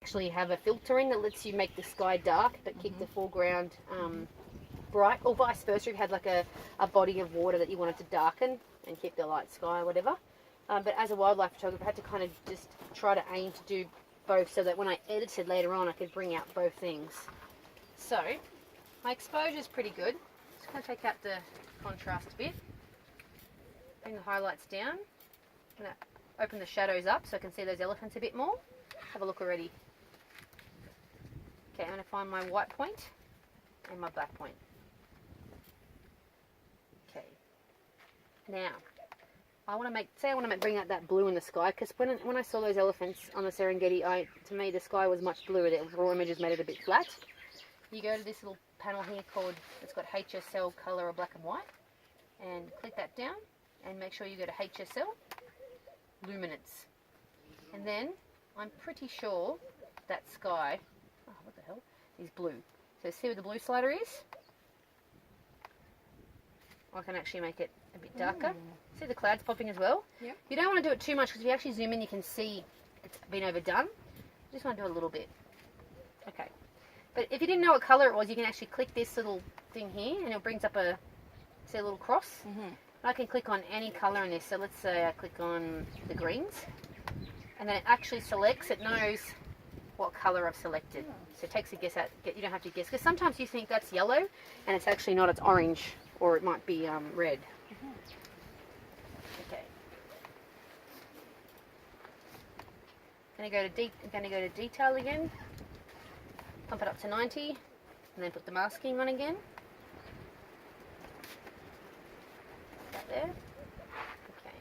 actually have a filter in that lets you make the sky dark but keep the foreground bright, or vice versa if you had like a body of water that you wanted to darken and keep the light sky or whatever. But as a wildlife photographer, I had to kind of just try to aim to do both so that when I edited later on I could bring out both things. So my exposure is pretty good. Just going to take out the contrast a bit, bring the highlights down. I'm going to open the shadows up so I can see those elephants a bit more. Have a look already. Okay, I'm going to find my white point and my black point. Okay. Now, I want to bring out that blue in the sky, because when I saw those elephants on the Serengeti, to me the sky was much bluer. The raw images made it a bit flat. You go to this little panel here it's got HSL color or black and white, and click that down and make sure you go to HSL luminance, and then I'm pretty sure that sky, oh what the hell, is blue. So see where the blue slider is? I can actually make it a bit darker. See the clouds popping as well? Yep. You don't want to do it too much, because if you actually zoom in you can see it's been overdone. You just want to do a little bit. Okay. But if you didn't know what colour it was, you can actually click this little thing here and it brings up a little cross. I can click on any colour in this. So let's say I click on the greens, and then it actually selects, it knows what colour I've selected. So it takes a guess at, you don't have to guess, because sometimes you think that's yellow and it's actually not, it's orange, or it might be red. Okay. I'm going to go to detail again, pump it up to 90, and then put the masking on again. That there. Okay.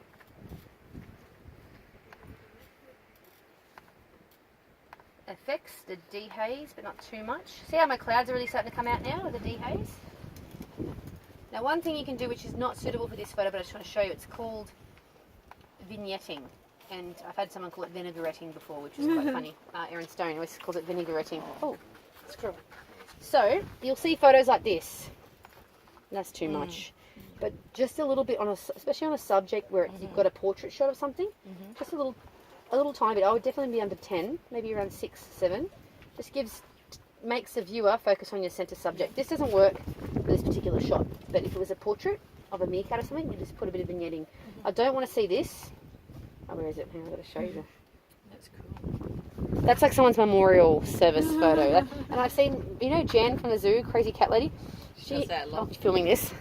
Effects, the dehaze, but not too much. See how my clouds are really starting to come out now with the dehaze? Now one thing you can do which is not suitable for this photo, but I just want to show you, it's called vignetting. And I've had someone call it vinegaretting before, which is quite funny. Erin Stone always calls it vinegaretting. Oh, screw. So you'll see photos like this. That's too much. But just a little bit especially on a subject where you've got a portrait shot of something, just a little tiny bit. I would definitely be under 10, maybe around 6, 7. Just makes the viewer focus on your center subject. This doesn't work for this particular shot, but if it was a portrait of a meerkat or something, you just put a bit of vignetting. I don't want to see this. Oh, where is it? Hang on, I've got to show you. That's cool. That's like someone's memorial service photo. And I've seen, you know, Jen from the zoo, Crazy Cat Lady. She does that a lot. Oh, filming this.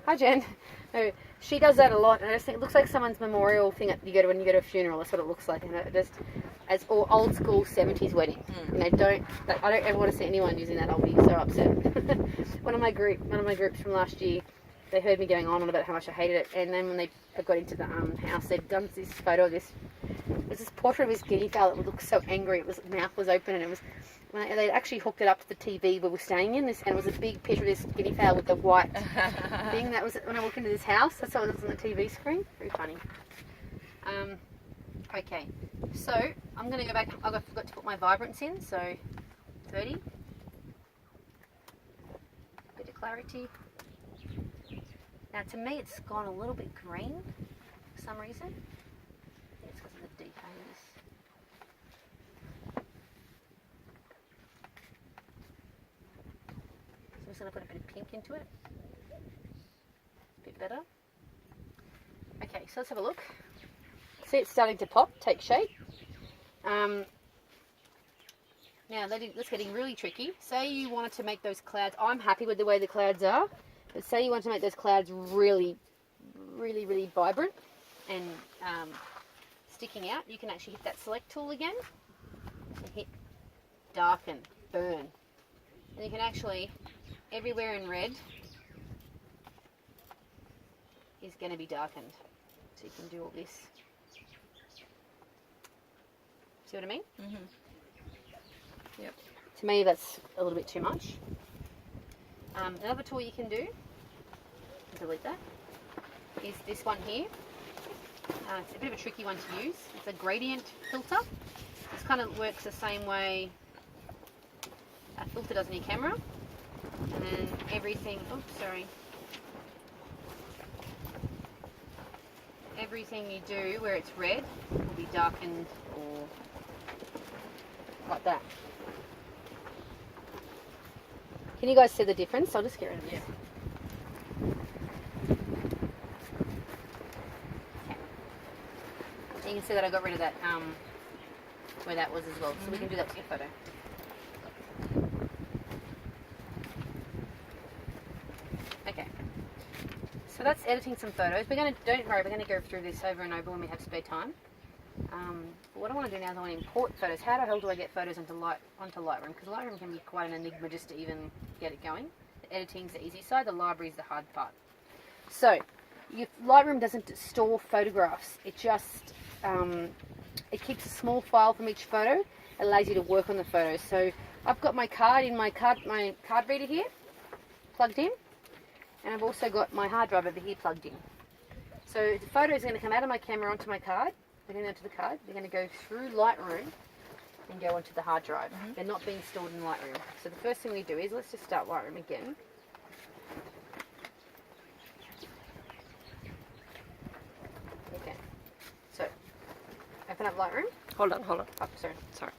Hi, Jen. No, she does that a lot, and I just think it looks like someone's memorial thing when you go to a funeral. That's what it looks like, and it just as old school 70s wedding. You know, I don't ever want to see anyone using that. I'll be so upset. one of my groups from last year, they heard me going on about how much I hated it, and then when they got into the house, they'd done this photo of this. It was this portrait of this guinea fowl that looked so angry. Its mouth was open, and it was. They actually hooked it up to the TV we were staying in, and it was a big picture of this guinea fowl with the white thing. That was when I walked into this house. That's what it was on the TV screen. Very funny. Okay, so I'm going to go back. I forgot to put my vibrance in, so 30. Bit of clarity. Now to me it's gone a little bit green for some reason. I think it's because of the dehaze. I'm just going to put a bit of pink into it. A bit better. Okay, so let's have a look. See, it's starting to pop, take shape. Now, that's getting really tricky. Say you wanted to make those clouds, I'm happy with the way the clouds are, but say you want to make those clouds really, really, really vibrant and sticking out, you can actually hit that select tool again and hit darken, burn. And you can actually, everywhere in red is going to be darkened. So you can do all this. See what I mean? Yep. To me that's a little bit too much. Another tool you can do, delete that, is this one here. It's a bit of a tricky one to use. It's a gradient filter. This kind of works the same way a filter does in your camera. And then everything, everything you do where it's red will be darkened or like that. Can you guys see the difference? I'll just get rid of this. Yeah. You can see that I got rid of that where that was as well. So we can do that to your photo. Okay. So that's editing some photos. Don't worry, we're gonna go through this over and over when we have spare time. But what I want to do now is I want to import photos. How the hell do I get photos onto Lightroom? Because Lightroom can be quite an enigma just to even get it going. The editing's the easy side, the library is the hard part. So, Lightroom doesn't store photographs. It just it keeps a small file from each photo. It allows you to work on the photos. So I've got my card in my card reader here, plugged in, and I've also got my hard drive over here plugged in. So the photos are going to come out of my camera onto my card. They're going to go to the card. They're going to go through Lightroom and go onto the hard drive. They're not being stored in Lightroom. So the first thing we do is let's just start Lightroom again. Okay. So open up Lightroom. Hold on. Oh, sorry.